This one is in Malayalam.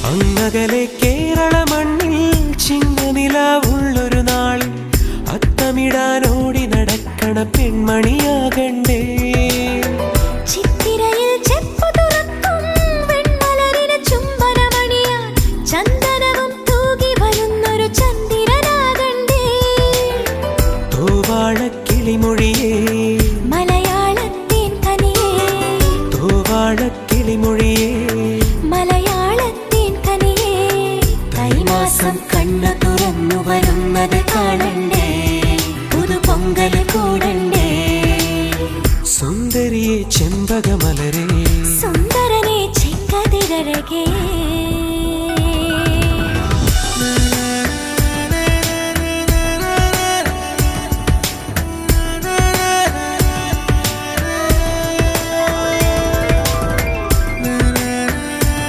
അങ്ങകലെ കേരള മണ്ണിൽ ചിങ്ങനിലാവുള്ളൊരു നാളിൽ അത്തമിടാനോടി നടക്കണ പെൺമണിയാകണ്ടേ. ചിത്തിരയിൽ ചെപ്പു തുറക്കും വെൺമലരിന് ചുംബനമണിയാൻ ചന്ദനവും തൂകി വരുന്നൊരു ചന്ദ്രനാകണ്ടേ. തൂവാളക്കിളിമൊഴിയേ മലയാളത്തിൻ കനിയേ, തൂവാളക്കിളിമൊഴിയേ മലയാളത്തിൻ കനിയേ. തൈമാസം കണ്ണു തുറന്നു വരുന്നത് കാണണ്ടേ, പുതുപൊങ്കല് കൂടണ്ടേ. സുന്ദരിയെ ചെമ്പകമലരേ, സുന്ദരനെ ചെങ്കതിരഴകേ.